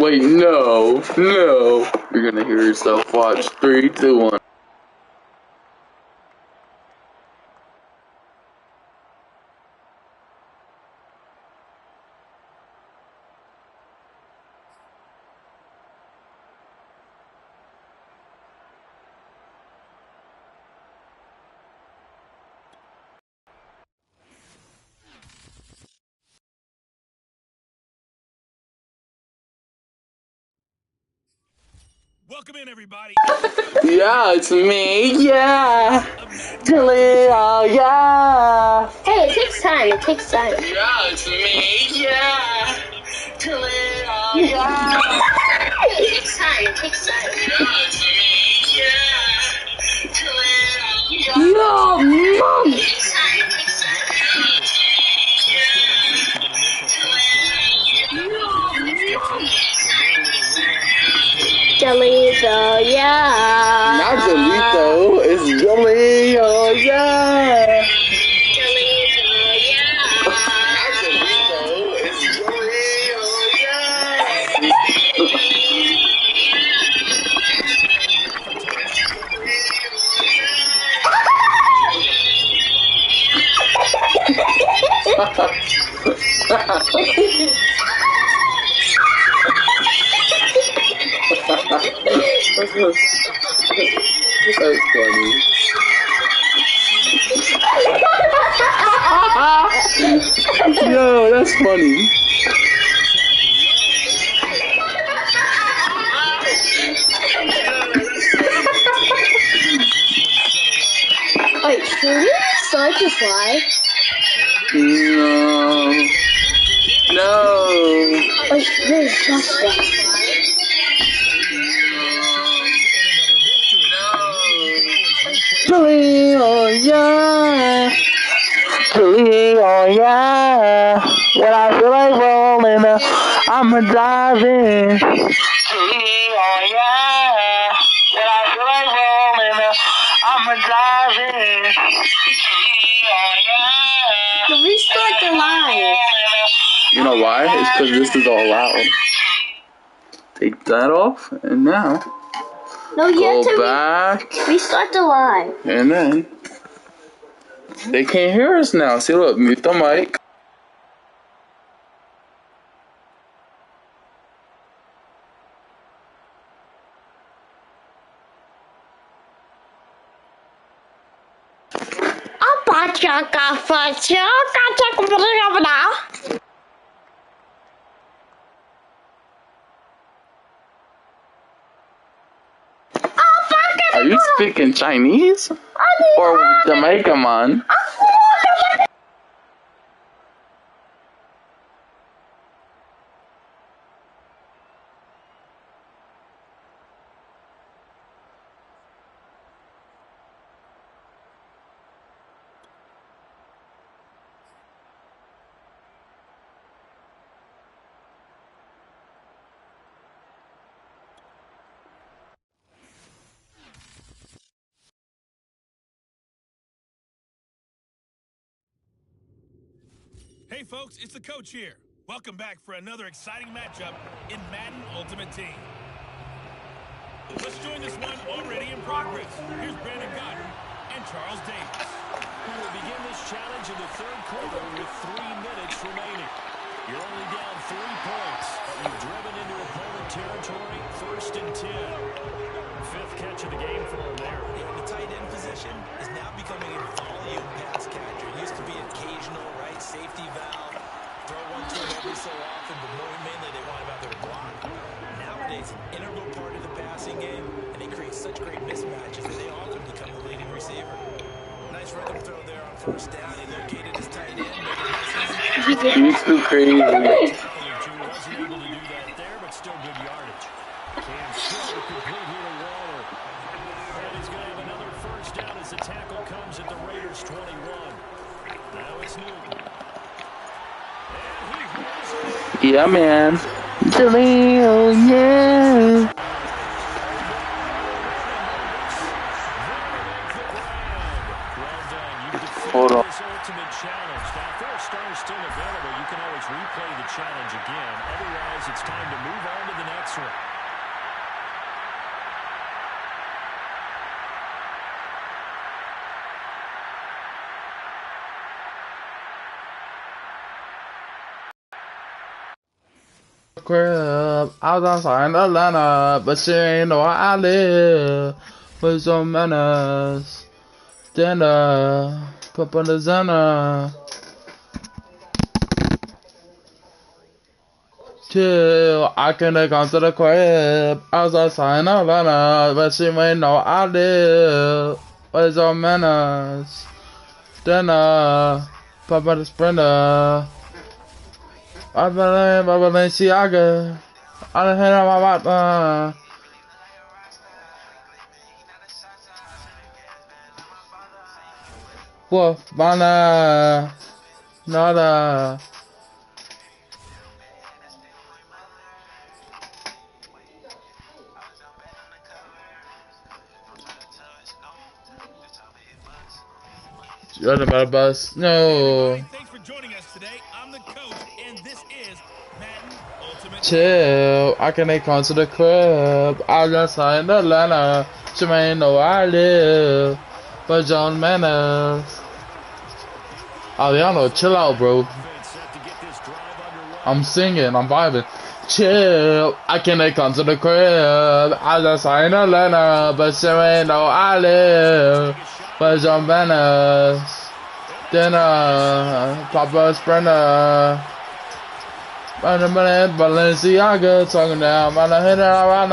Wait, no. You're gonna hear yourself. Watch. 3, 2, 1. Welcome in, everybody. Yeah, it's me. Yeah. Jaleel, yeah. Hey, it takes time. Yeah, it's me. Yeah. Jaleel, yeah. It takes time. Yeah, it's me. Yeah. Jaleel, yeah. No, Mom. Yeah, it's Jaleel, yeah. Not Jalito, it's Jaleel, yeah. Not Jalito, it's Jaleel, That's funny. Yo, that's funny. Wait, should we start to fly? No. Wait, there's just one. Jaleel, yeah. Jaleel, yeah. When I feel like rolling, I'ma dive in. Jaleel, yeah. When I feel like rolling, I'ma dive in. Jaleel, yeah. Can we start the live? You know why? It's because this is all loud. Take that off, and now No, you have go to back, restart the live. and then they can't hear us now. See, look, mute the mic. Are you speaking Chinese or Jamaican, man? Hey, folks, it's the coach here. Welcome back for another exciting matchup in Madden Ultimate Team. Let's join this one already in progress. Here's Brandon Gott and Charles Davis. We will begin this challenge in the third quarter with 3 minutes remaining. You're only down 3 points, but you've driven into opponent territory, 1st and 10. 5th catch of the game for him there. The tight end position is now becoming a volume pass catcher. It used to be occasional, right, safety valve, throw one to him every so often, but mainly they want him out there to block. Nowadays, an integral part of the passing game, and they create such great mismatches that they often become the leading receiver. Nice rhythm throw there on 1st down. He located his tight end, made it nice easy. He's too crazy. Wasn't able to do that there, but still good yardage. And still complete here to Waller. And he's going to have another 1st down as the tackle comes at the Raiders' 21. Now it's Newton. And Yeah, man. Jaleel, yeah. Hold on. this ultimate challenge. challenge. Now, if there are stars still available, you can always replay the challenge again. Otherwise, it's time to move on to the next one. Crib, I was outside in Atlanta, but she ain't know where I live. With some manners, dinner, put on the Zena. Chill, I couldn't come to the crib. I was outside in Atlanta, but she ain't know where I live. With some manners, dinner, put on the Sprinter. I've been in Balenciaga. I done hit on my Wolf, Bana, Nada. You're the better bus. Hey No. everybody, thanks for joining us today. I'm the coach, and this is Madden Ultimate Team. Chill. I can make come to the crib. I just signed Atlanta. She may know I live. But John Manners. Oh, y'all know, chill out, bro. I'm singing, I'm vibing. Chill, I can't come to the crib. I just signed Atlanta, but she ain't know I live. But John Manners. Dinner, Papa Sprinter. Balenciaga, talking down, man, I hit it around.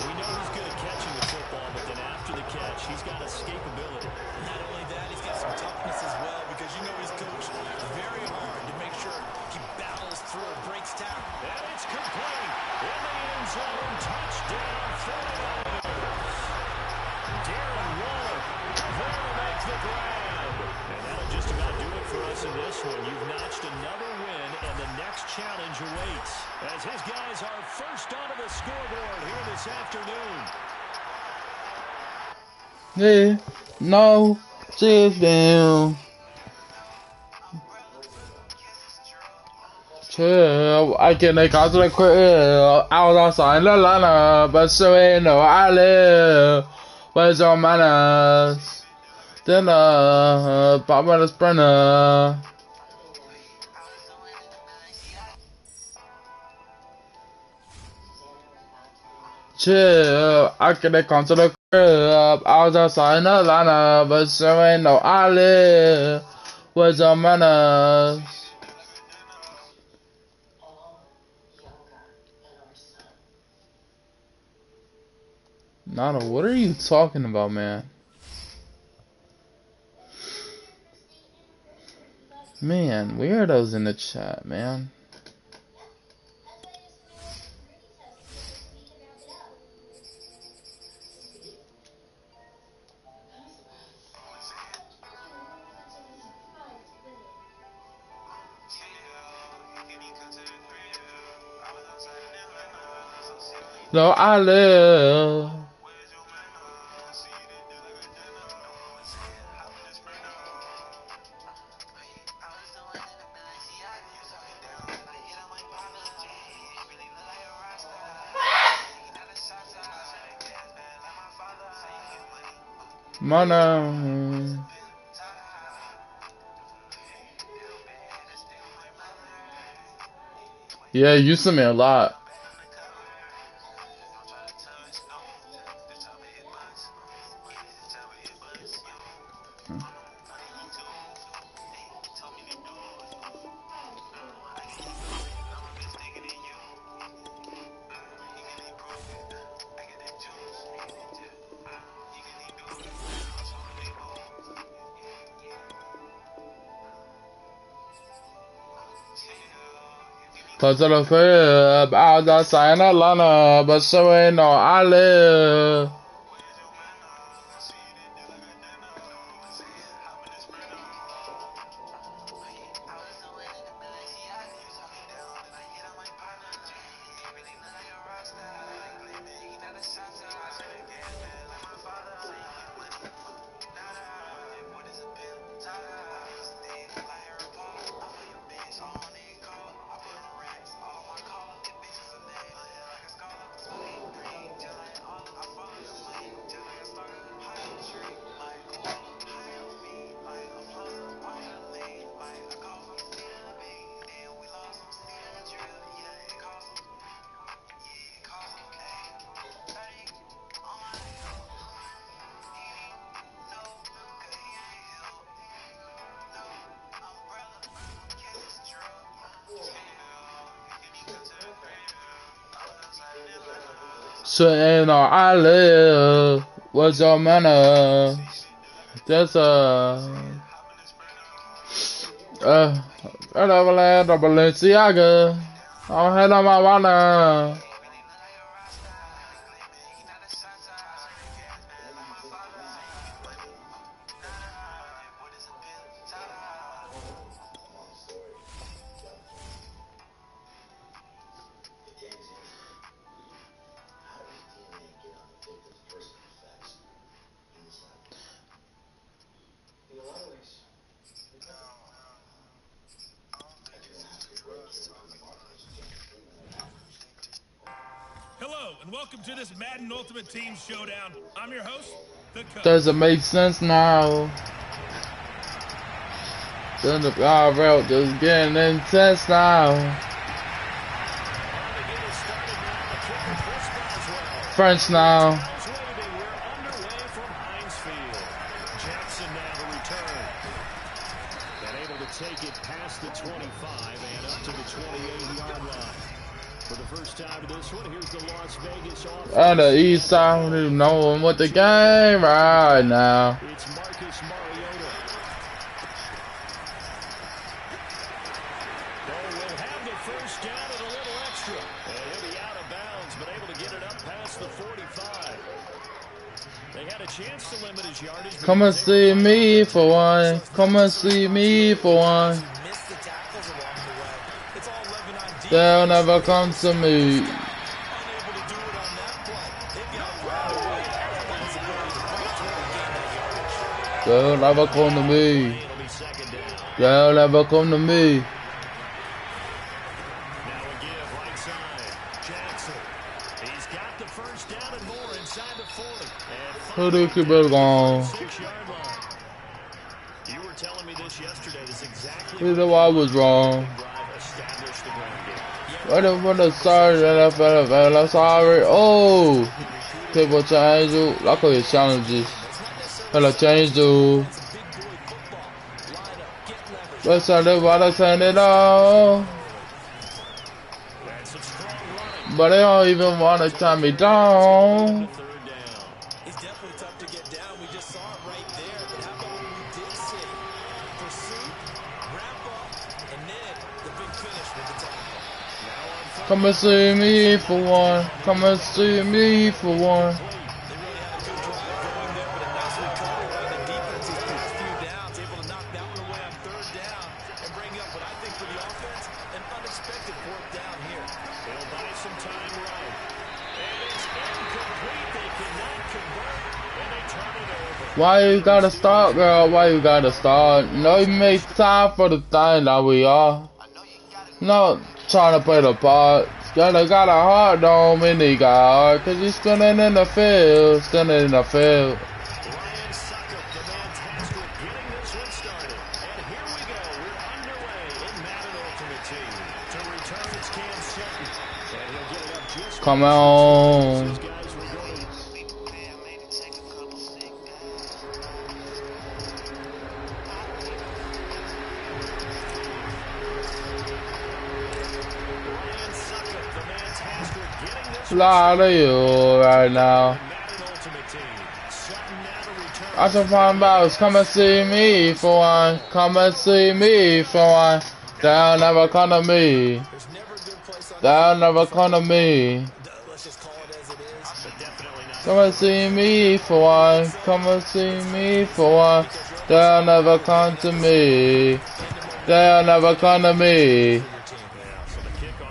We know he's good at catching the football, but then after the catch, he's got escapability. Not only that, he's got some toughness as well because you know he's coached very hard to make sure he battles through and breaks tackle. And it's complete in the end zone. Touchdown, 49ers. Darren Waller there to make the grab. And that'll just about do it for us in this one. You've notched another win, and the next challenge awaits as his guys are first onto the scoreboard here this afternoon. Yeah, no, sit down. Chill, I can't come to the crib. I was outside in Atlanta, but she ain't know I live. Where's your manners? Dinner, Papa the Sprinter. Chill, I couldn't come to the crib. I was outside in Atlanta, but she ain't know I live. Where's your manners? Nana, what are you talking about, man? Man, weirdos in the chat, man. No, I live. Mana. Yeah, you sent me a lot. Cause of the crib, I was outside in Atlanta, but so ain't no I live. Sitting on eyelid. What's your manners? Just Everland or Balenciaga. I'm head on my runner. Hello, and welcome to this Madden Ultimate Team Showdown. I'm your host, the Coach. Does it make sense now? Then the route just getting intense now. French now. Jackson now to return. And able to take it past the 25 and up to the 28-yard line. For the first time in this one, here's the Las Vegas offense. On the east side, I don't even know what the game right now. It's Marcus Mariota. We'll have the first down and a little extra. And he'll be out of bounds, but able to get it up past the 45. They had a chance to limit his yardage. Come and see me for one. Come and see me for one. They'll never come to me. They'll never come to me. They'll never come to me. Who do you keep it going? You were telling me this yesterday. This exactly Either way, I was wrong. What the sorry NFL, I'm sorry. Oh, people change you. Like all your challenges. Hello, change you. Let's everybody turn it on. But they don't even want to turn me down. It's definitely tough to get down. We just saw it right there. But how about what we did see? Pursuit, wrap up, and then the big finish with the tackle. Come and see me for one. Come and see me for one. They really had a good drive going there, but a nice recovery by the defense. He's put a few downs, able to knock that one away on third down and bring up what I think for the offense, an unexpected fourth down here. They'll buy some time running. And it's incomplete. They cannot convert, and they turn it over. Why you gotta start, girl? Why you gotta start? No, you make time for the thing that we are. No, trying to play the part. Gotta got a heart on me, he got heart. Cause he's standing in the field. Standing in the field. Ryan Suckup, the fantastic, getting this one started. And here we go. We're underway in Madden Ultimate Team. To return, it's Cam Sutton. And he'll get it up just Come on. These guys were going. Ryan Suckup, the fantastic, getting this one Lot of you right now. Madden Ultimate Team. Sutton now to return. I should find out. Come and see me for one. Come and see me for one. They'll never come to me. There's never a good place on They'll never come to me. let's just call it as it is. But definitely not. Come and see me for one. Come and see me for one. They'll never come to me. They'll never come to me.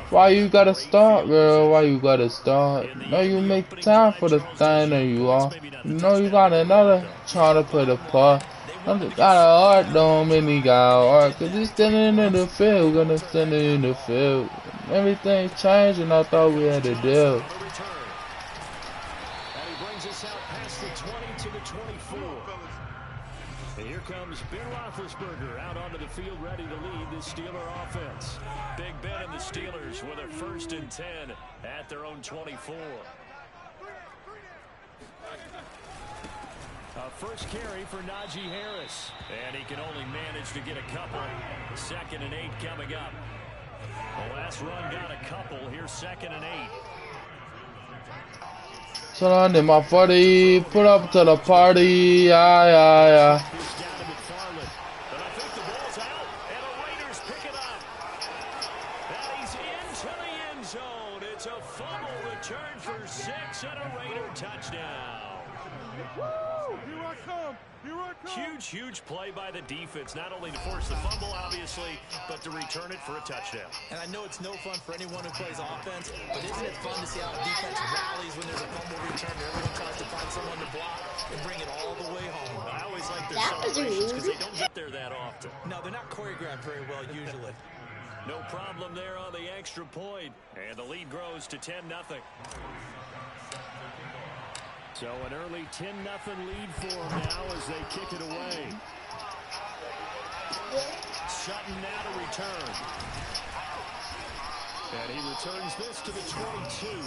Why you gotta start, girl? Why you gotta start? No, you make time for the thing that you are. You know you got another trying to play the part. I just got a heart, don't mean he got a heart. Cause he's standing in the field, gonna stand in the field. Everything changed and I thought we had a deal. And he brings us out past the 20 to the 24. And here comes Ben Roethlisberger out onto the field ready to lead the Steeler offense. Big Ben and the Steelers with a 1st and 10 at their own 24. A first carry for Najee Harris. And he can only manage to get a couple. 2nd and 8 coming up. The last run got a couple. Here's 2nd and 8. So I need my 40, put up to the party, yeah, yeah, yeah. Is down to McFarland. But I think the ball's out, and the Raiders pick it up. And he's into the end zone. It's a fumble return for 6 and a Raider touchdown. Here I come. Here I come. Huge play by the defense, not only to force the fumble, obviously, but to return it for a touchdown. And I know it's no fun for anyone who plays offense, but isn't it fun to see how the defense rallies when there's a fumble return and everyone tries to find someone to block and bring it all the way home? I always like their That was celebrations because rude. they don't get there that often. No, they're not choreographed very well usually. No problem there on the extra point. And the lead grows to 10-0. So an early 10-0 lead for them now as they kick it away. Sutton now to return. And he returns this to the 22.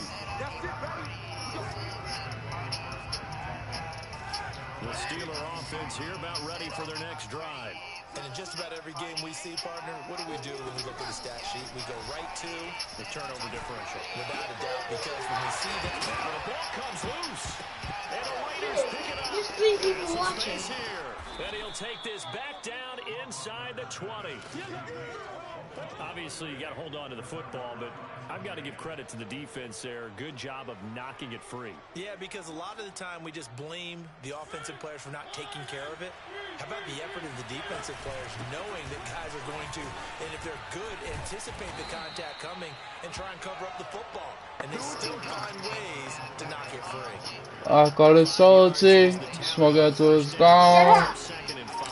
The Steeler offense here about ready for their next drive. And in just about every game we see, partner, what do we do when we look at the stat sheet? We go right to The turnover differential. without a doubt, because when we see that Now the ball comes loose. And the Raiders pick it up. There's 3 people Some watching. space here. And he'll take this back down inside the 20. Obviously, you got to hold on to the football, but I've got to give credit to the defense there. Good job of knocking it free. Yeah, because a lot of the time we just blame the offensive players for not taking care of it. How about the effort of the defensive players knowing that guys are going to, and if they're good, anticipate the contact coming and try and cover up the football. And they still find ways to knock it free. I call it salty, smoke it till it's gone. Second and 5. All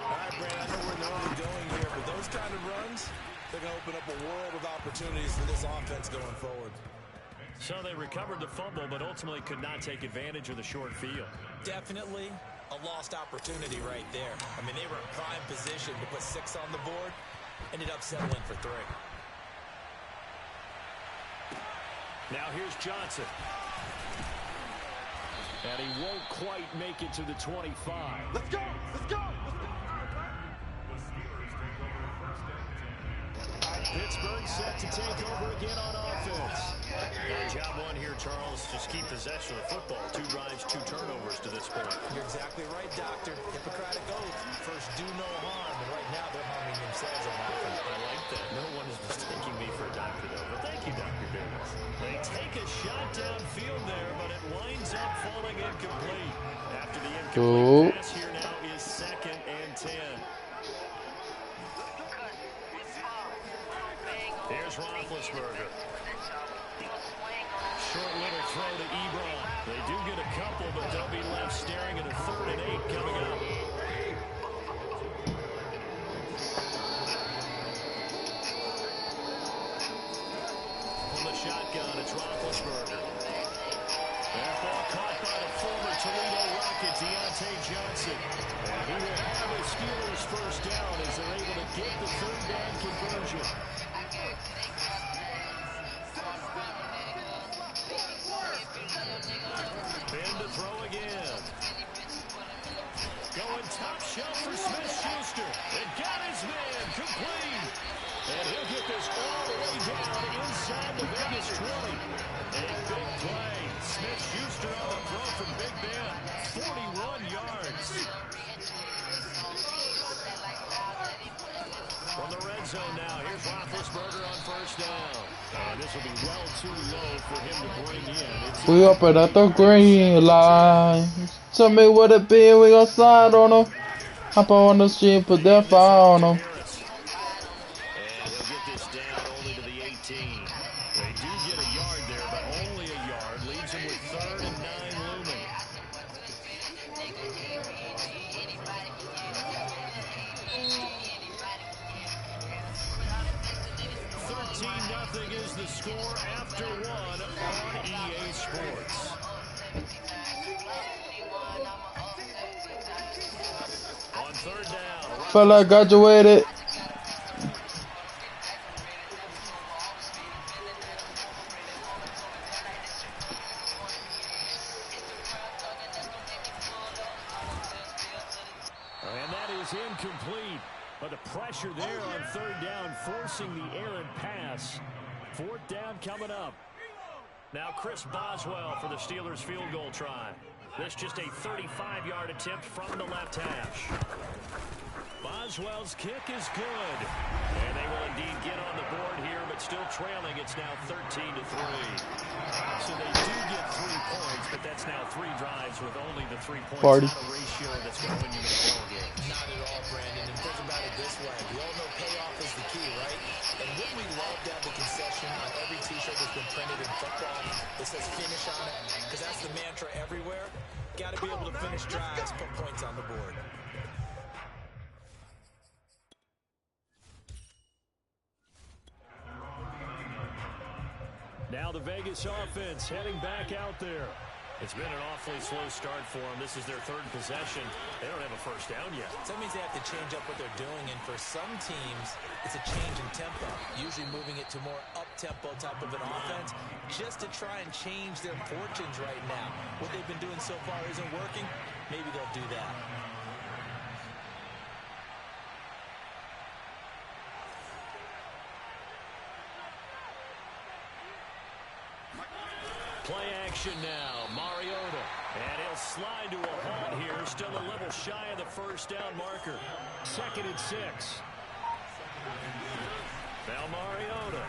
right, Brad, I know we're nowhere going here, but those kind of runs, they're going to open up a world of opportunities for this offense going forward. So they recovered the fumble, but ultimately could not take advantage of the short field. Definitely a lost opportunity right there. I mean, they were in prime position to put 6 on the board, ended up settling for 3. Now here's Johnson. And he won't quite make it to the 25. Let's go. Let's go. Pittsburgh set to take over again on offense. Job one here, Charles. Just keep possession of the football. 2 drives, 2 turnovers to this point. You're exactly right, Doctor. Hippocratic oath. First, do no harm. And right now, they're harming themselves on offense. I like that. No one is mistaking me for a doctor, though. But thank you, Dr. Davis. They take a shot downfield there, but it winds up falling incomplete. After the incomplete pass here now is 2nd and 10. Here's Roethlisberger. Short little throw to Ebron. They do get a couple, but they'll be left staring at a 3rd and 8 coming up. From the shotgun, it's Roethlisberger. That ball caught by the former Toledo Rocket, Deontay Johnson. And he will have a Steelers first down as they're able to get the 3rd down conversion. Ben to throw again. Going top shelf for Smith-Schuster. And got his man complete. And he'll get this all the way down inside the Vegas 20. A big play. Smith-Schuster on the throw from Big Ben. 41 yards. From the red zone now, here's Roethlisberger on first down. And this will be well too low for him to bring in. It's We up at the green line. Tell me what it be, we gon' slide on them. Hop on the street, put that fire on them. Harris. And he'll get this down only to the 18. They do get a yard there, but only a yard. Leaves him with 3rd and 9 looming. 13-0 is the score after 1 on EA Sports. On 3rd down. Fella graduated. And that is incomplete. But the pressure there on 3rd down, forcing the errant pass. 4th down coming up. Now Chris Boswell for the Steelers field goal try. This just a 35-yard attempt from the left hash. Boswell's kick is good. And they will indeed get on the board here, but still trailing. It's now 13-3. So they do get 3 points, but that's now 3 drives with only the 3 points. Not a ratio that's going to win you the ball game. Not at all, Brandon. And think about it this way. We all know payoff is the key, right? And wouldn't we love to have the concession on every T-shirt that's been printed in football that says finish on it? Because that's the mantra everywhere. Got to be able to finish drives, put points on the board. Now the Vegas offense heading back out there. It's been an awfully slow start for them. This is their 3rd possession. They don't have a first down yet. So that means they have to change up what they're doing, and for some teams, it's a change in tempo, usually moving it to more up-tempo type of an offense just to try and change their fortunes right now. What they've been doing so far isn't working. Maybe they'll do that. Play action now, Mariota. And he'll slide to a halt here, still a little shy of the first down marker. 2nd and 6. Now Mariota.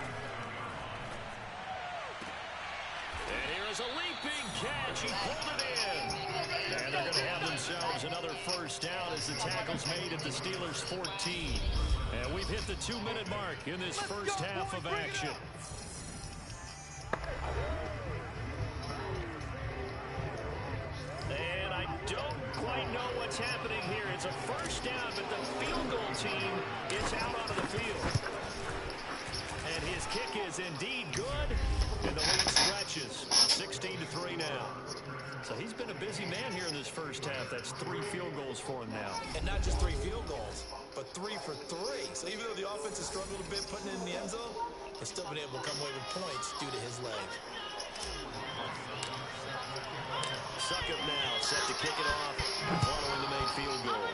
And here is a leaping catch. He pulled it in. And they're going to have themselves another first down as the tackle's made at the Steelers' 14. And we've hit the 2-minute mark in this first half of action. And I don't quite know what's happening here. It's a first down, but the field goal team is out onto the field. And his kick is indeed good, and the lead stretches. 16-3 now. So he's been a busy man here in this first half. That's 3 field goals for him now. And not just 3 field goals, but 3 for 3. So even though the offense has struggled a bit putting it in the end zone, they've still been able to come away with points due to his leg. Succop now set to kick it off following the made field goal.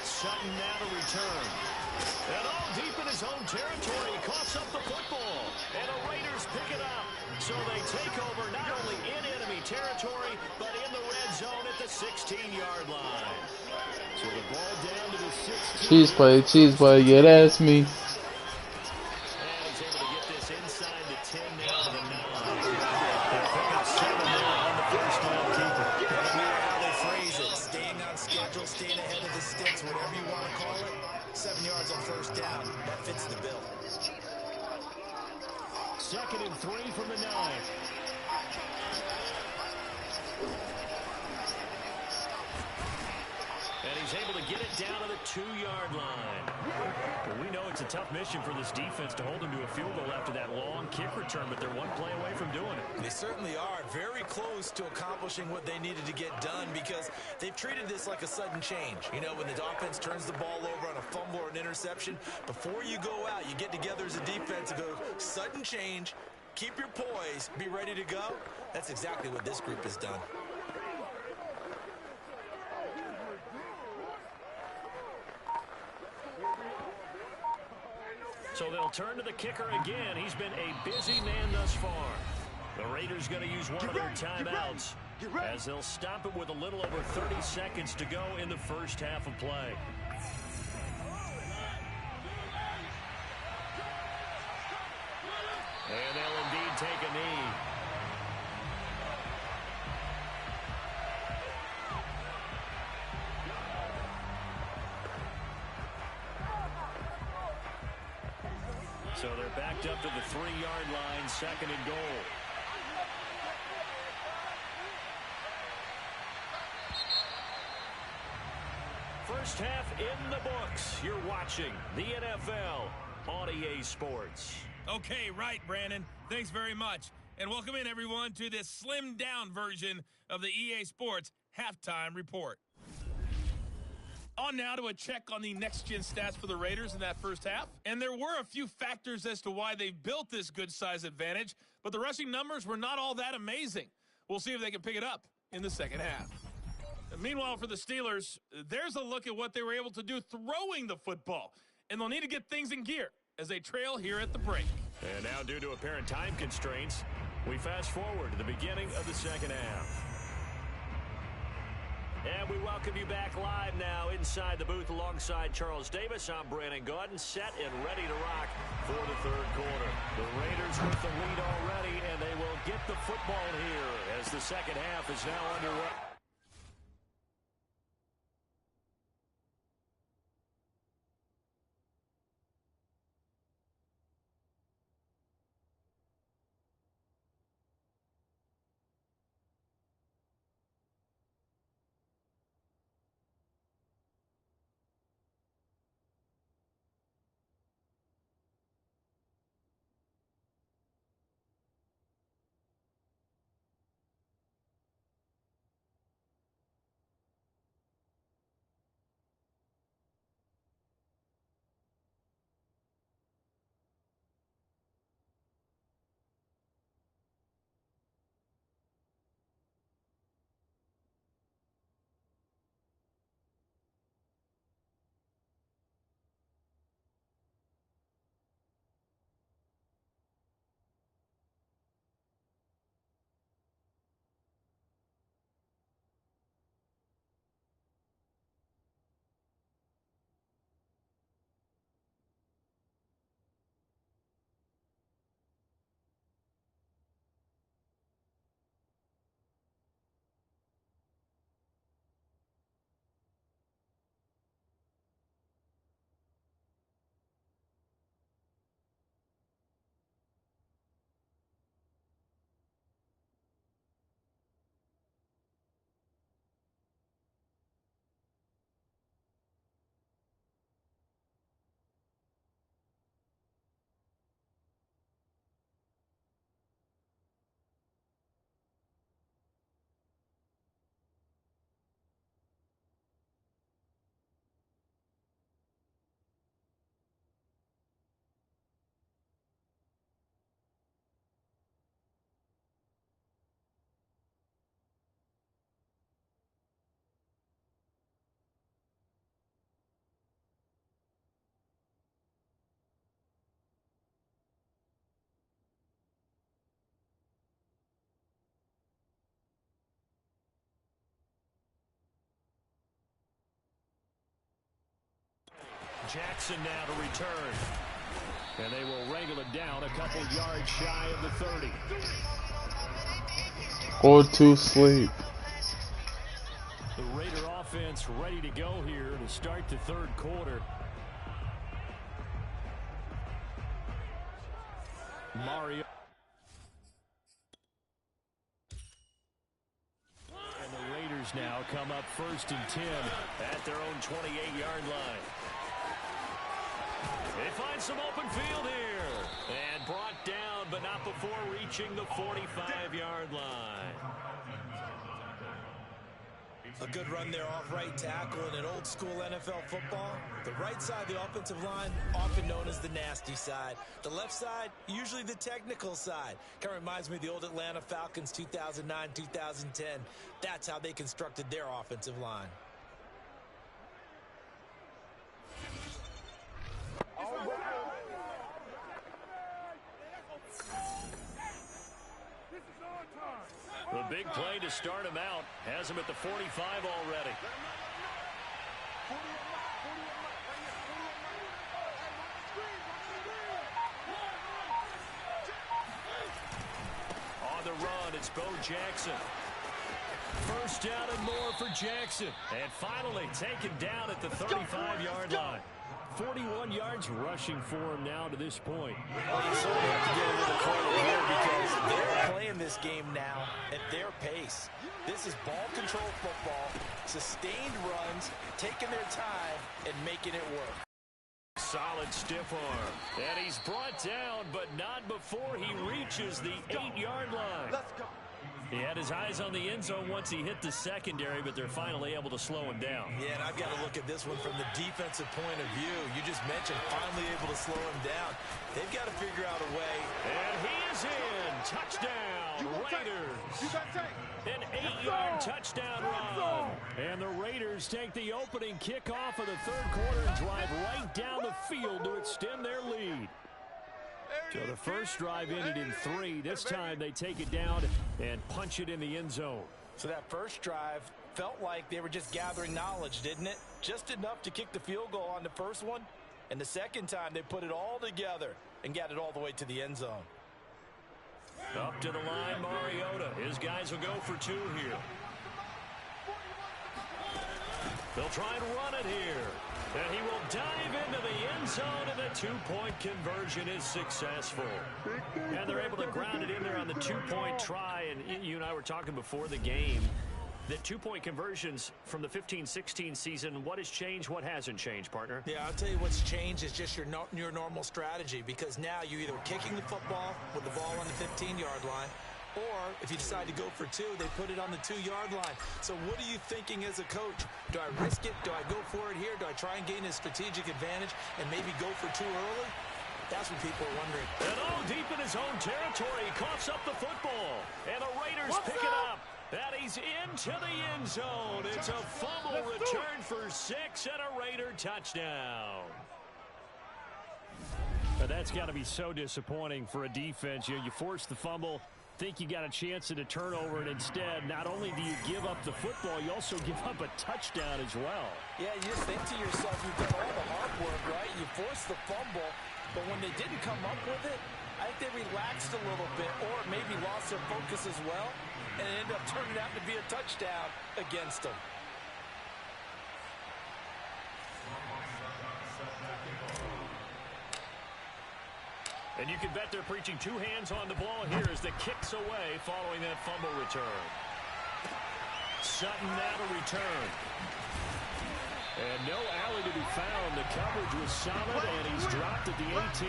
Sutton now to return. And all deep in his own territory, he coughs up the football. And the Raiders pick it up. So they take over not only in enemy territory, but in the red zone at the 16-yard line. So the ball down to the 16. Cheese play, yeah, that's me. Staying ahead of the sticks, whatever you want to call it. 7 yards on first down. That fits the bill. 2nd and 3 from the 9. And he's able to get it down to the 2-yard line. Well, we know it's a tough mission for this defense to hold them to a field goal after that long kick return, but they're 1 play away from doing it. They certainly are very close to accomplishing what they needed to get done because they've treated this like a sudden change. You know, when the offense turns the ball over on a fumble or an interception, before you go out, you get together as a defense and go, sudden change, keep your poise, be ready to go. That's exactly what this group has done. So they'll turn to the kicker again. He's been a busy man thus far. The Raiders going to use one of their timeouts as they'll stop it with a little over 30 seconds to go in the first half of play. And they'll indeed take a knee. So they're backed up to the 3-yard line, 2nd and goal. First half in the books. You're watching the NFL on EA Sports. Okay, right, Brandon. Thanks very much. And welcome in, everyone, to this slimmed-down version of the EA Sports Halftime Report. On now to a check on the next-gen stats for the Raiders in that first half. And there were a few factors as to why they built this good-size advantage, but the rushing numbers were not all that amazing. We'll see if they can pick it up in the second half. And meanwhile, for the Steelers, there's a look at what they were able to do throwing the football. And they'll need to get things in gear as they trail here at the break. And now, due to apparent time constraints, we fast forward to the beginning of the second half. And we welcome you back live now inside the booth alongside Charles Davis. I'm Brandon Gaudin, set and ready to rock for the third quarter. The Raiders with the lead already, and they will get the football here as the second half is now underway. Jackson now to return. And they will wrangle it down a couple yards shy of the 30. Go to sleep. The Raider offense ready to go here to start the third quarter. Mario. And the Raiders now come up 1st and 10 at their own 28-yard line. They find some open field here. And brought down, but not before reaching the 45-yard line. A good run there off right tackle in an old school NFL football. The right side of the offensive line, often known as the nasty side. The left side, usually the technical side. Kind of reminds me of the old Atlanta Falcons 2009, 2010. That's how they constructed their offensive line. The big play to start him out has him at the 45 already. On the run, it's Bo Jackson. First down and more for Jackson. And finally taken down at the 35-yard line. 41 yards rushing for him now to this point. Well, you certainly have to give a little credit here because they're playing this game now at their pace. This is ball control football, sustained runs, taking their time, and making it work. Solid stiff arm. And he's brought down, but not before he reaches the 8-yard line. Let's go. He had his eyes on the end zone once he hit the secondary, but they're finally able to slow him down. Yeah, and I've got to look at this one from the defensive point of view. You just mentioned finally able to slow him down. They've got to figure out a way. And he is in. Touchdown, Raiders. An 8-yard touchdown run. And the Raiders take the opening kickoff of the third quarter and drive right down the field to extend their lead. So the first drive ended in 3. This time they take it down and punch it in the end zone. So that first drive felt like they were just gathering knowledge, didn't it? Just enough to kick the field goal on the first one. And the second time they put it all together and got it all the way to the end zone. Up to the line, Mariota. His guys will go for 2 here. They'll try and run it here. And he will dive into the end zone, and the 2-point conversion is successful. And they're able to ground it in there on the 2-point try. And you and I were talking before the game. The 2-point conversions from the 15-16 season, what has changed, what hasn't changed, partner? Yeah, I'll tell you what's changed is just your normal strategy, because now you're either kicking the football with the ball on the 15-yard line, or if you decide to go for 2, they put it on the 2-yard line. So what are you thinking as a coach? Do I risk it? Do I go for it here? Do I try and gain a strategic advantage and maybe go for 2 early? That's what people are wondering. And deep in his own territory, he coughs up the football. And the Raiders pick it up. And he's into the end zone. It's a fumble return for 6 and a Raider touchdown. But that's got to be so disappointing for a defense. You force the fumble, think you got a chance at a turnover, and instead, not only do you give up the football, you also give up a touchdown as well. Yeah, you just think to yourself, you've done all the hard work, right? You forced the fumble, but when they didn't come up with it, I think they relaxed a little bit or maybe lost their focus as well, and it ended up turning out to be a touchdown against them. And you can bet they're preaching 2 hands on the ball here as the kick's away following that fumble return. Sutton now to return. And no alley to be found. The coverage was solid, and he's dropped at the 18.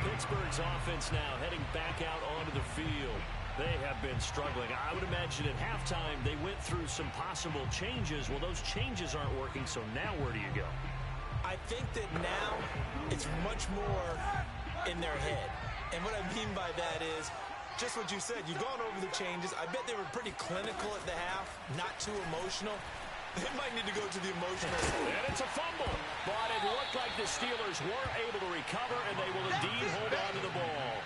Pittsburgh's offense now heading back out onto the field. They have been struggling. I would imagine at halftime they went through some possible changes. Well, those changes aren't working, so now where do you go? I think that now it's much more in their head. And what I mean by that is just what you said. You've gone over the changes. I bet they were pretty clinical at the half, not too emotional. They might need to go to the emotional. And it's a fumble. But it looked like the Steelers were able to recover, and they will indeed hold on to the ball.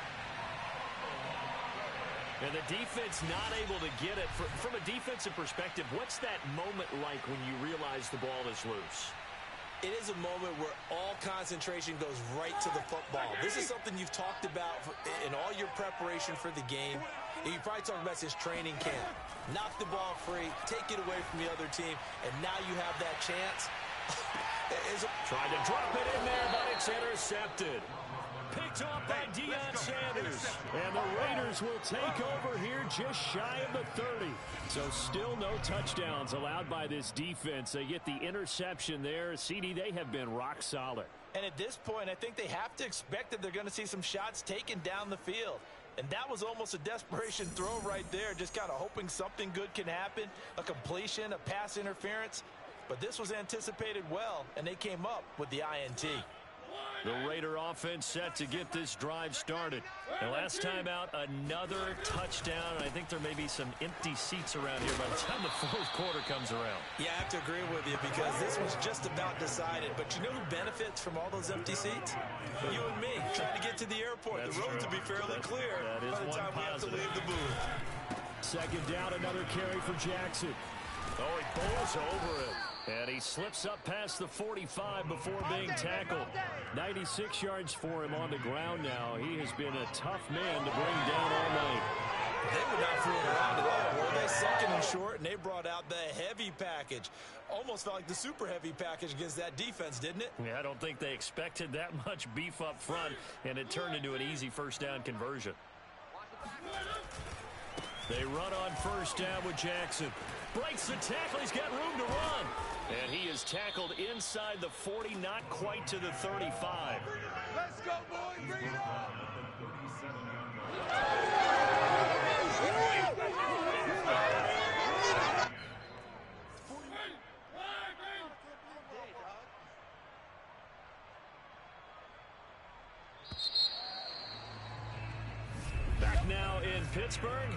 And the defense not able to get it. From a defensive perspective, what's that moment like when you realize the ball is loose? It is a moment where all concentration goes right to the football. This is something you've talked about in all your preparation for the game. And you probably talked about this training camp. Knock the ball free, take it away from the other team, and now you have that chance. Tried to drop it in there, but it's intercepted. Picked off by Deion Sanders. And the Raiders will take over here just shy of the 30. So still no touchdowns allowed by this defense. They get the interception there. CD, they have been rock solid. And at this point, I think they have to expect that they're going to see some shots taken down the field. And that was almost a desperation throw right there, just kind of hoping something good can happen, a completion, a pass interference. But this was anticipated well, and they came up with the INT. The Raider offense set to get this drive started. And last time out, another touchdown. I think there may be some empty seats around here by the time the fourth quarter comes around. Yeah, I have to agree with you because this was just about decided. But you know who benefits from all those empty seats? You and me, trying to get to the airport. The roads will be fairly clear by the time we have to leave the booth. Second down, another carry for Jackson. Oh, he bowls over it. And he slips up past the 45 before being tackled. 96 yards for him on the ground now. He has been a tough man to bring down all night. They were not fooling around at all, were they? Second and short, and they brought out the heavy package. Almost felt like the super heavy package against that defense, didn't it? Yeah, I don't think they expected that much beef up front, and it turned into an easy first down conversion. They run on first down with Jackson. Breaks the tackle. He's got room to run. And he is tackled inside the 40, not quite to the 35. Let's go, boys. Bring it on. Back now in Pittsburgh.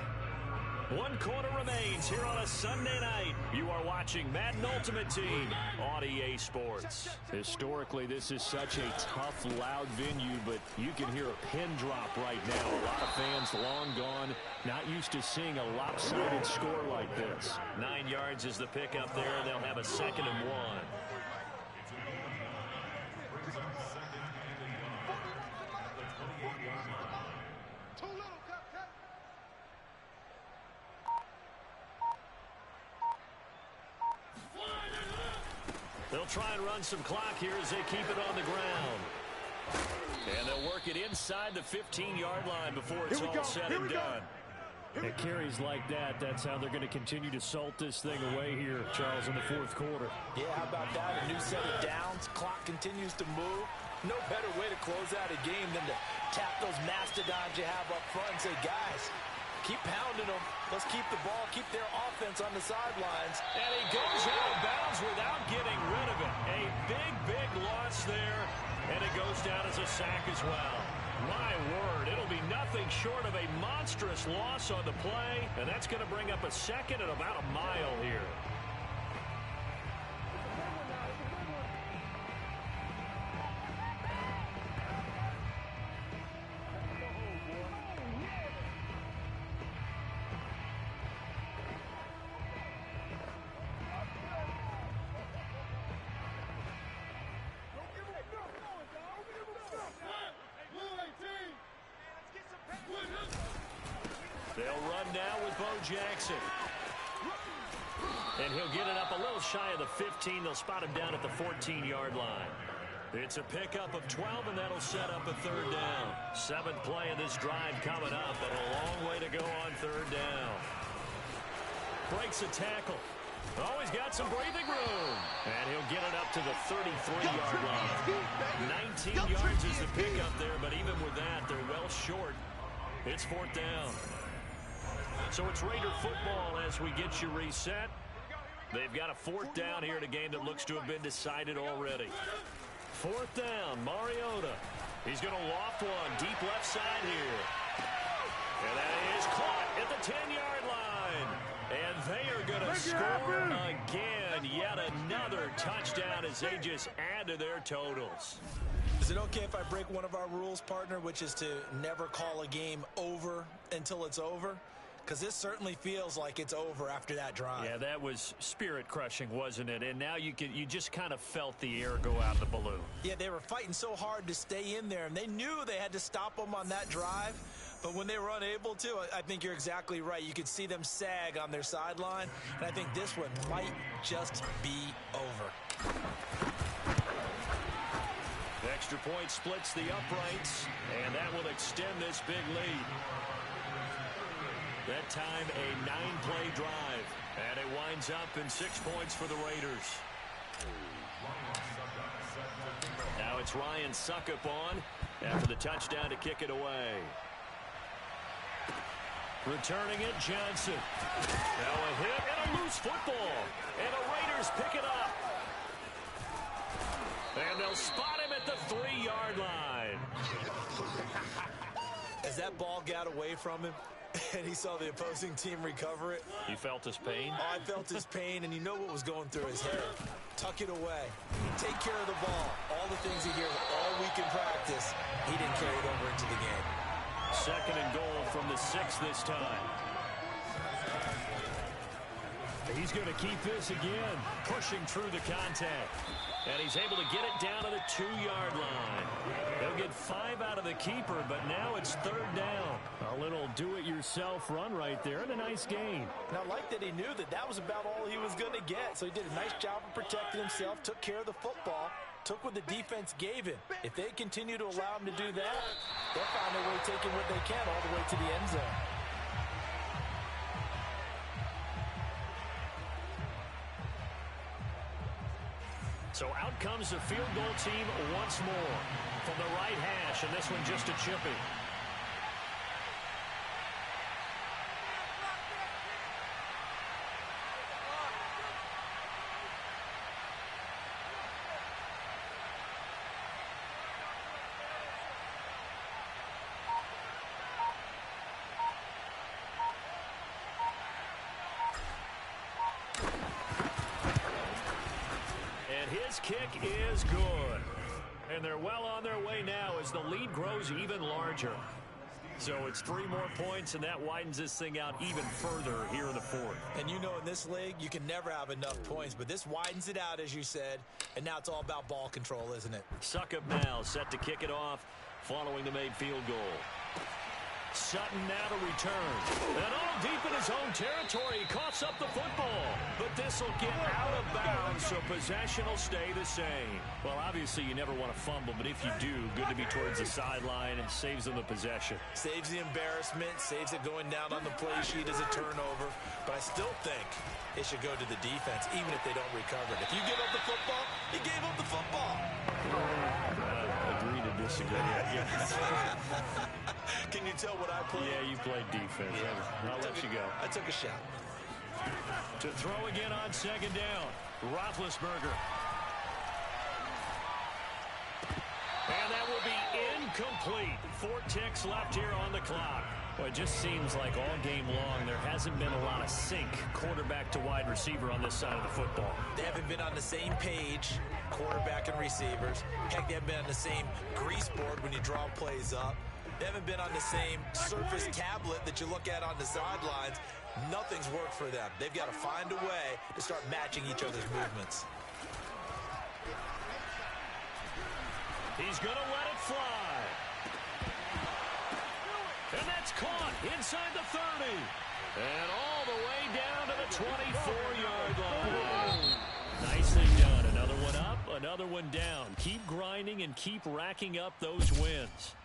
1 quarter remains here on a Sunday night. You are watching Madden Ultimate Team on EA Sports. Historically, this is such a tough, loud venue, but you can hear a pin drop right now. A lot of fans long gone, not used to seeing a lopsided score like this. 9 yards is the pickup there, and they'll have a 2nd and 1. They'll try and run some clock here as they keep it on the ground. And they'll work it inside the 15-yard line before it's all said and done. At carries like that, that's how they're going to continue to salt this thing away here, Charles, in the 4th quarter. Yeah, how about that? A new set of downs. Clock continues to move. No better way to close out a game than to tap those mastodons you have up front and say, guys, keep pounding them. Let's keep the ball, keep their offense on the sidelines. And he goes out of bounds without getting rid of it. A big, big loss there, and it goes down as a sack as well. My word, it'll be nothing short of a monstrous loss on the play, and that's going to bring up a 2nd and about a mile here. They'll run now with Bo Jackson. And he'll get it up a little shy of the 15. They'll spot him down at the 14-yard line. It's a pickup of 12, and that'll set up a 3rd down. 7th play of this drive coming up, and a long way to go on 3rd down. Breaks a tackle. Oh, he's got some breathing room. And he'll get it up to the 33-yard line. 19 yards is the pickup there, but even with that, they're well short. It's 4th down. So it's Raider football as we get you reset. They've got a 4th down here in a game that looks to have been decided already. 4th down, Mariota. He's going to loft one deep left side here. And that is caught at the 10-yard line. And they are going to score again. Yet another touchdown as they just add to their totals. Is it okay if I break one of our rules, partner, which is to never call a game over until it's over? Because this certainly feels like it's over after that drive. Yeah, that was spirit-crushing, wasn't it? And now you just kind of felt the air go out of the balloon. Yeah, they were fighting so hard to stay in there, and they knew they had to stop them on that drive. But when they were unable to, I think you're exactly right. You could see them sag on their sideline, and I think this one might just be over. The extra point splits the uprights, and that will extend this big lead. That time, a 9-play drive, and it winds up in 6 points for the Raiders. Now it's Ryan Suckup on after the touchdown to kick it away. Returning it, Johnson. Now a hit and a loose football, and the Raiders pick it up. And they'll spot him at the 3-yard line. As that ball got away from him, and he saw the opposing team recover it. You felt his pain? Oh, I felt his pain, and you know what was going through his head. Tuck it away. Take care of the ball. All the things he hears all week in practice, he didn't carry it over into the game. 2nd and goal from the 6 this time. He's going to keep this again, pushing through the contact. And he's able to get it down to the 2-yard line. They'll get 5 out of the keeper, but now it's 3rd down. A little do-it-yourself run right there, and a nice gain. Now, I like that he knew that that was about all he was going to get. So he did a nice job of protecting himself, took care of the football, took what the defense gave him. If they continue to allow him to do that, they'll find a way taking what they can all the way to the end zone. So out comes the field goal team once more from the right hash, and this one just a chippy. this kick is good. And they're well on their way now as the lead grows even larger. So it's 3 more points, and that widens this thing out even further here in the fourth. And you know in this league, you can never have enough points, but this widens it out, as you said, and now it's all about ball control, isn't it? Succop now set to kick it off following the made field goal. Sutton now to return. And all deep in his own territory, he coughs up the football. But this will get out of bounds, so possession will stay the same. Well, obviously, you never want to fumble, but if you do, good to be towards the sideline and saves them the possession. Saves the embarrassment, saves it going down on the play sheet as a turnover. But I still think it should go to the defense, even if they don't recover it. If you give up the football, you gave up the football. Agree to disagree. Can you tell what I played? Yeah, you played defense. Yeah. I'll let you go. I took a shot. To throw again on second down, Roethlisberger. And that will be incomplete. 4 ticks left here on the clock. Well, it just seems like all game long there hasn't been a lot of sync quarterback to wide receiver on this side of the football. They haven't been on the same page, quarterback and receivers. Heck, they haven't been on the same grease board when you draw plays up. They haven't been on the same Surface tablet that you look at on the sidelines. Nothing's worked for them. They've got to find a way to start matching each other's movements. He's going to let it fly. And that's caught inside the 30. And all the way down to the 24-yard line. Nicely done. Another one up, another one down. Keep grinding and keep racking up those wins.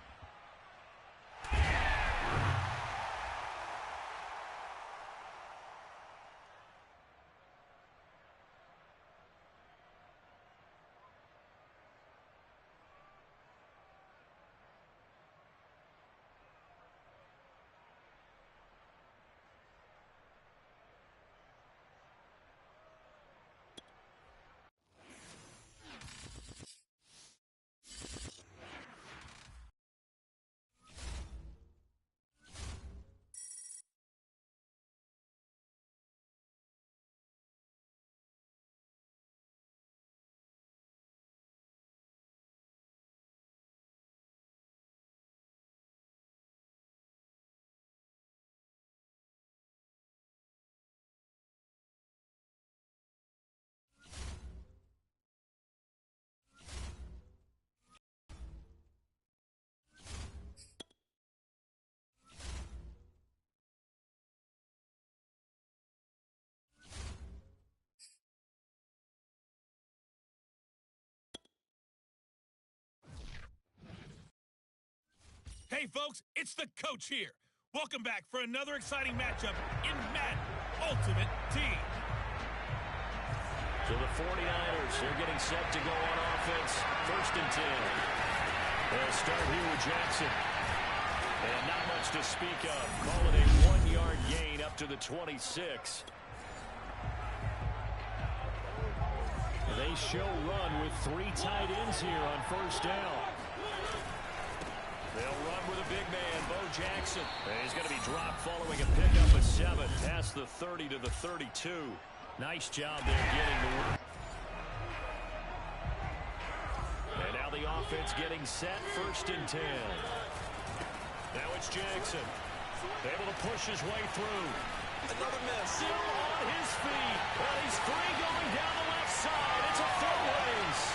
Hey, folks, it's the coach here. Welcome back for another exciting matchup in Madden Ultimate Team. So the 49ers, they're getting set to go on offense. 1st and 10. They'll start here with Jackson. And not much to speak of. Call it a 1-yard gain up to the 26. They show run with 3 tight ends here on 1st down. They'll run with a big man, Bo Jackson. And he's going to be dropped following a pickup of 7 past the 30 to the 32. Nice job there getting the work. And now the offense getting set, 1st and 10. Now it's Jackson. Able to push his way through. Another miss. Still on his feet. And he's free going down the left side. It's a foot race.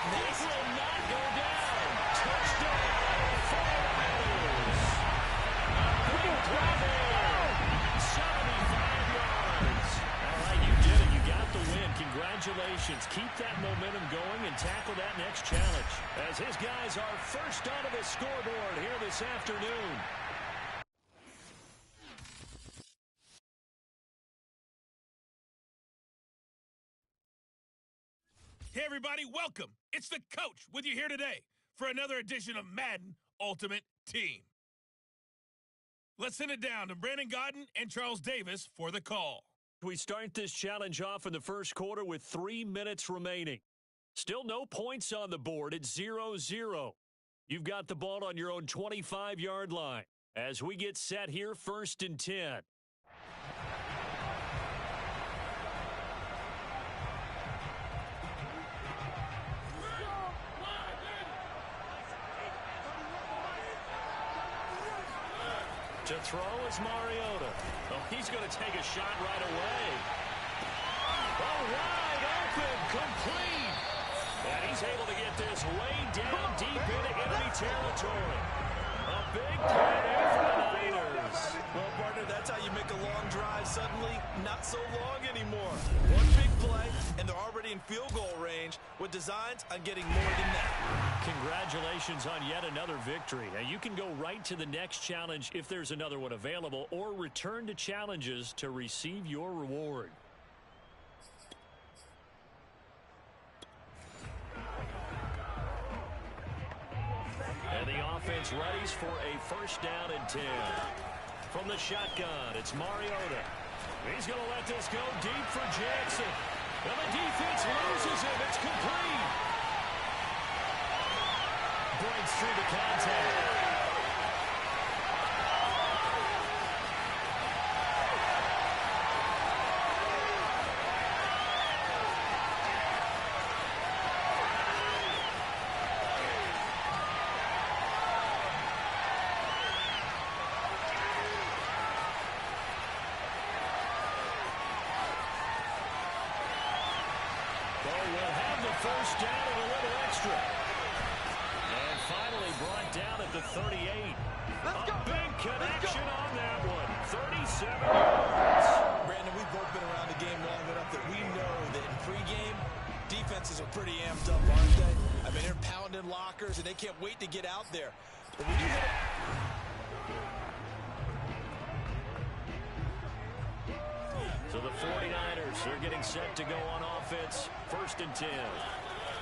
This will not go down. Touchdown, 49ers. Big play there. 75 yards. All right, you did it. You got the win. Congratulations. Keep that momentum going and tackle that next challenge. As his guys are first onto the scoreboard here this afternoon. Hey, everybody, welcome. It's the coach with you here today for another edition of Madden Ultimate Team. Let's send it down to Brandon Godden and Charles Davis for the call. We start this challenge off in the first quarter with 3 minutes remaining. Still no points on the board. It's 0-0. You've got the ball on your own 25-yard line. As we get set here, 1st and 10. To throw is Mariota. Oh, he's going to take a shot right away. Oh, wide open, complete. And he's able to get this way down deep into enemy territory. A big play for the Niners. Well, partner, that's how you make a long drive suddenly not so long anymore. One big play, and they're already in field goal range with designs on getting more than that. Congratulations on yet another victory. Now, you can go right to the next challenge if there's another one available, or return to challenges to receive your reward. And the offense readies for a 1st down and 10. From the shotgun, it's Mariota. He's going to let this go deep for Jackson. And the defense loses him. It's complete. Breaks through the contact. First down and a little extra. And finally brought down at the 38. A big connection on that one. 37 yards. Brandon, we've both been around the game long enough that we know that in pregame, defenses are pretty amped up, aren't they? I mean, they're pounding lockers, and they can't wait to get out there. But when you hit it... So the 49ers, they're getting set to go on offense. 1st and 10.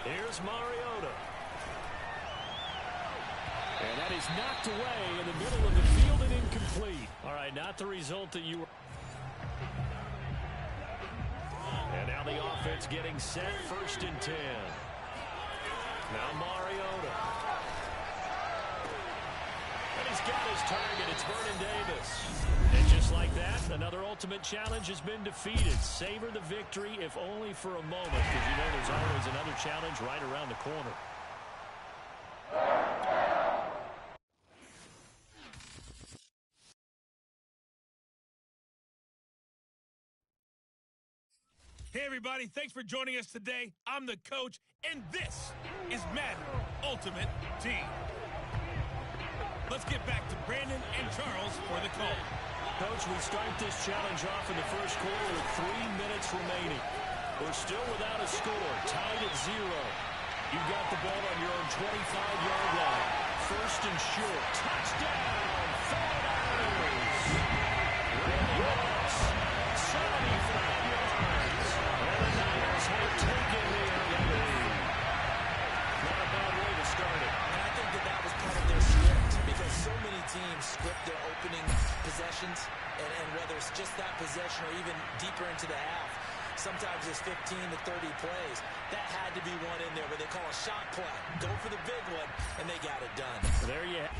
Here's Mariota. And that is knocked away in the middle of the field and incomplete. All right, not the result that you were. And now the offense getting set. 1st and 10. Now Mariota. And he's got his target. It's Vernon Davis. And just like that, another ultimate challenge has been defeated. Savor the victory, if only for a moment, because you know there's always another challenge right around the corner. Hey, everybody. Thanks for joining us today. I'm the coach, and this is Madden Ultimate Team. Let's get back to Brandon and Charles for the call. Coach, we start this challenge off in the 1st quarter with 3 minutes remaining. We're still without a score, tied at 0. You've got the ball on your own 25-yard line. 1st and short. Touchdown, 49ers. Randy Moss, 75 yards. And the Niners have taken the early lead. Not a bad way to start it. And I think that was part of their script, because so many teams script their opening possessions, and whether it's just that possession or even deeper into the half, sometimes it's 15 to 30 plays. That had to be one in there where they call a shot play. Go for the big one, and they got it done. There you have it.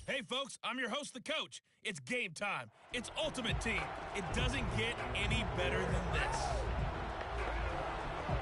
Hey, folks, I'm your host, the coach. It's game time. It's Ultimate Team. It doesn't get any better than this.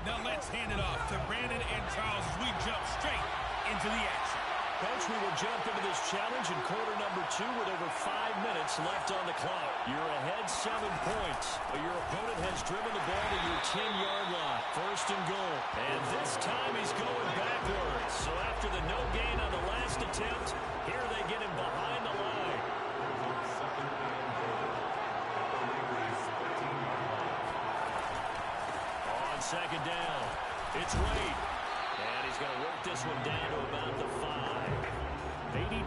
Now let's hand it off to Brandon and Charles as we jump straight into the action. Coach, we will jump into this challenge in quarter number 2 with over 5 minutes left on the clock. You're ahead 7 points, but your opponent has driven the ball to your 10-yard line. First and goal. And this time he's going backwards. So after the no gain on the last attempt, here they get him behind the line. On second down, it's Wade. And he's going to work this one down to about the 5. 80.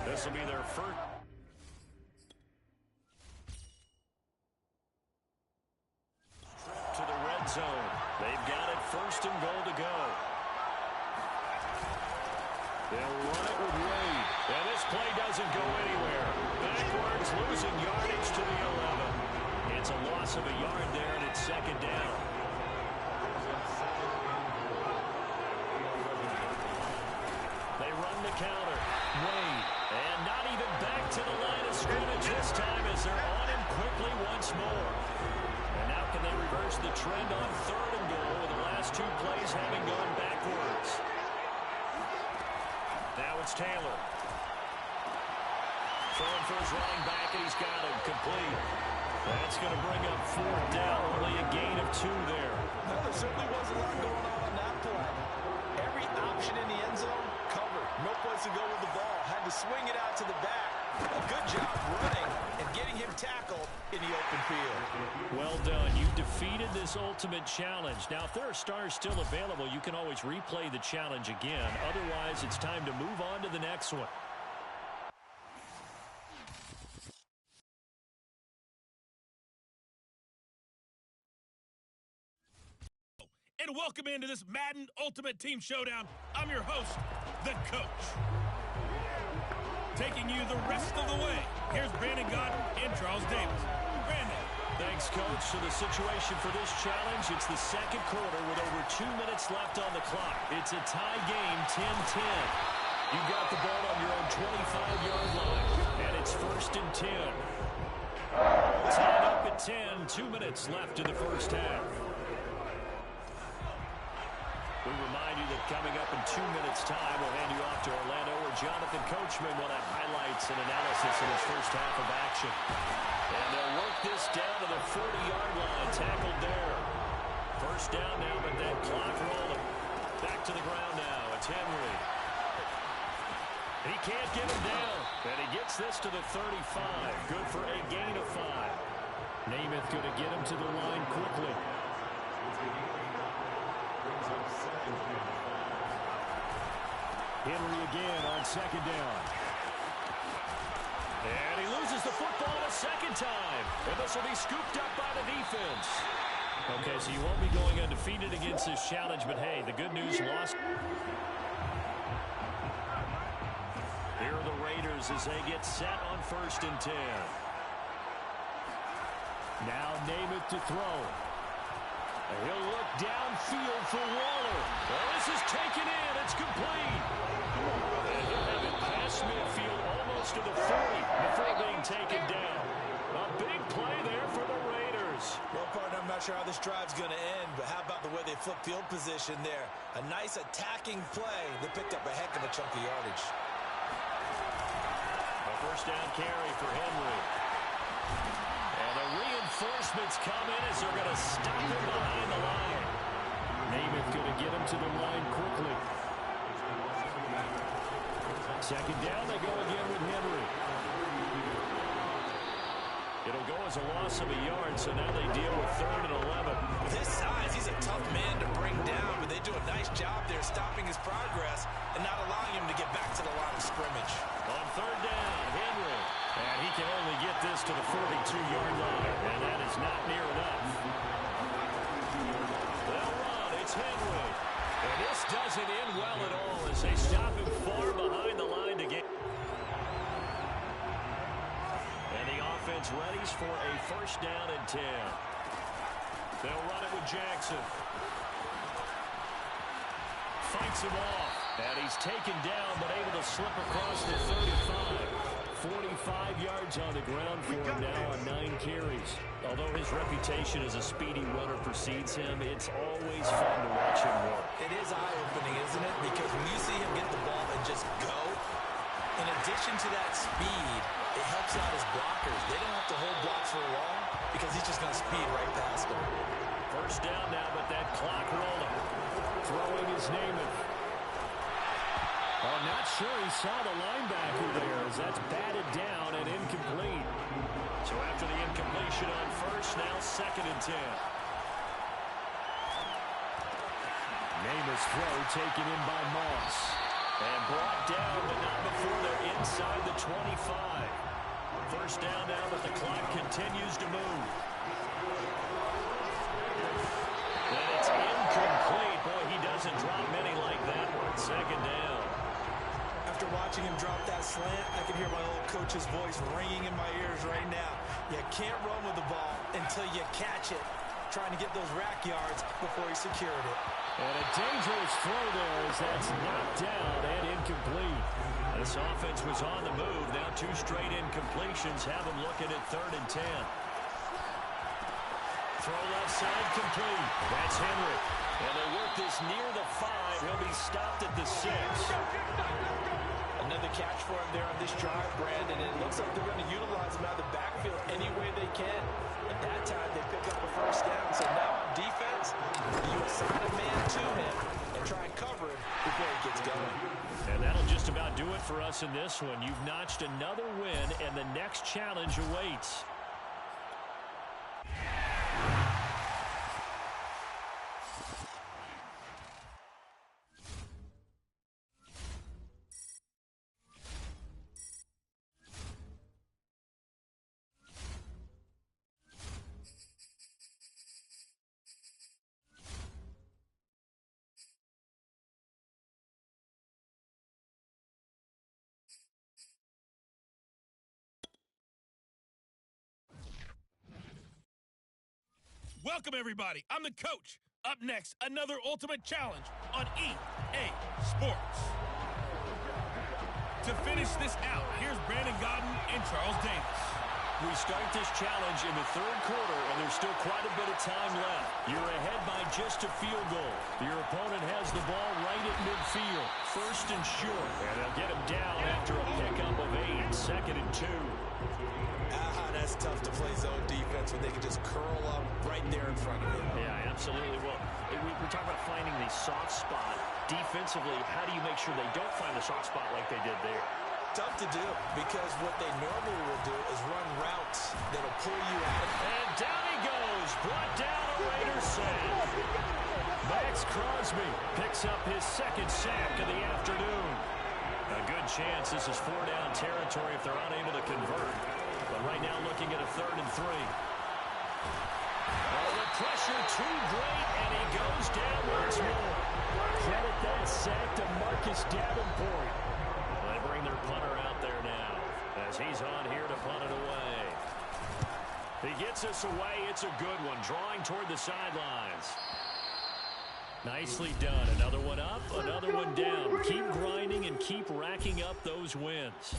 This will be their first. To the red zone. They've got it first and goal to go. They'll run it with Wade. And this play doesn't go anywhere. Backwards, losing yardage to the 11. It's a loss of a yard there, and it's second down. They run the counter. Wade. And not even back to the line of scrimmage this time as they're on him quickly once more. And now can they reverse the trend on third and goal with the last 2 plays having gone backwards? Now it's Taylor. Throwing for his running back, and he's got him complete. That's going to bring up 4th down, only a gain of 2 there. No, there certainly was a lot going on that play. Every option in the end zone covered. No place to go with the ball. Had to swing it out to the back. A good job running and getting him tackled in the open field. Well done. You defeated this ultimate challenge. Now, if there are stars still available, you can always replay the challenge again. Otherwise, it's time to move on to the next one. And welcome into this Madden Ultimate Team Showdown. I'm your host, the coach. Taking you the rest of the way, here's Brandon Godden and Charles Davis. Brandon. Thanks, Coach. So the situation for this challenge, it's the second quarter with over 2 minutes left on the clock. It's a tie game, 10-10. You got the ball on your own 25-yard line, and it's first and 10. Tied up at 10, 2 minutes left in the first half. We remind you that coming up in 2 minutes' time, we'll hand you off to Orlando, where Jonathan Coachman will have highlights and analysis in his first half of action. And they'll work this down to the 40-yard line, tackled there. First down now, but that clock rolling. Back to the ground now. It's Henry. He can't get him down, and he gets this to the 35. Good for a gain of 5. Namath going to get him to the line quickly. Henry again on second down. And he loses the football a second time. And this will be scooped up by the defense. Okay, so you won't be going undefeated against this challenge, but hey, the good news, lost. Here are the Raiders as they get set on first and 10. Now Namath to throw. And he'll look downfield for Waller. Oh, this is taken in. It's complete. And he'll have it past midfield almost to the 40 before being taken down. A big play there for the Raiders. Well, partner, I'm not sure how this drive's going to end, but how about the way they flip field position there? A nice attacking play. They picked up a heck of a chunk of yardage. A first down carry for Henry. And the reinforcements come in as they're going to stop him behind the line. Namath going to get him to the line quickly. Second down, they go again with Henry. It'll go as a loss of a yard, so now they deal with 3rd and 11. With his size, he's a tough man to bring down, but they do a nice job there stopping his progress and not allowing him to get back to the line of scrimmage. On 3rd down, Henry. And he can only get this to the 42-yard line, and that is not near enough. They'll run. It's Henry. And this doesn't end well at all as they stop him far behind the line to get. And the offense defense readies for a 1st down and 10. They'll run it with Jackson. Fights him off. And he's taken down, but able to slip across the 35. 45 yards on the ground for him now on 9 carries. Although his reputation as a speedy runner precedes him, it's always fun to watch him work. It is eye-opening, isn't it? Because when you see him get the ball and just go, in addition to that speed, it helps out his blockers. They don't have to hold blocks for long because he's just going to speed right past them. 1st down now, but that clock rolling. Throwing his Namath. Oh, not sure he saw the linebacker there as that's batted down and incomplete. So after the incompletion on 1st, now 2nd and 10. Namath's throw taken in by Moss. And brought down, but not before they're inside the 25. 1st down now, but the clock continues to move. And it's incomplete. Boy, he doesn't drop many like that one. 2nd down. After watching him drop that slant, I can hear my old coach's voice ringing in my ears right now. You can't run with the ball until you catch it. Trying to get those rack yards before he secured it. And a dangerous throw there as that's knocked down and incomplete. This offense was on the move. Now 2 straight incompletions have them looking at 3rd and 10. Throw left side complete. That's Henry. And they work this near the 5. He'll be stopped at the 6. Another catch for him there on this drive, Brandon. And it looks like they're going to utilize him out of the backfield any way they can. At that time, they pick up a 1st down. So now on defense, you assign a man to him and try and cover him before he gets going. And that'll just about do it for us in this one. You've notched another win, and the next challenge awaits. Welcome, everybody. I'm the coach. Up next, another ultimate challenge on EA Sports. To finish this out, here's Brandon Godden and Charles Davis. We start this challenge in the 3rd quarter, and there's still quite a bit of time left. You're ahead by just a field goal. Your opponent has the ball right at midfield. 1st and short. And they'll get him down after a pickup of 8. 2nd and 2. That's tough to play zone defense when they can just curl up right there in front of you. Yeah, absolutely. Well, we're talking about finding the soft spot. Defensively, how do you make sure they don't find the soft spot like they did there? Tough to do because what they normally will do is run routes that'll pull you out of it. And down he goes. Brought down a Raiders sack. Max Crosby picks up his 2nd sack of the afternoon. A good chance this is 4-down territory if they're unable to convert. But right now looking at a 3rd and 3. Oh, the pressure too great, and he goes down once more. Credit that sack to Marcus Davenport. They bring their punter out there now as he's on here to punt it away. He gets us away. It's a good one, drawing toward the sidelines. Nicely done. Another one up, another one down. Keep grinding and keep racking up those wins.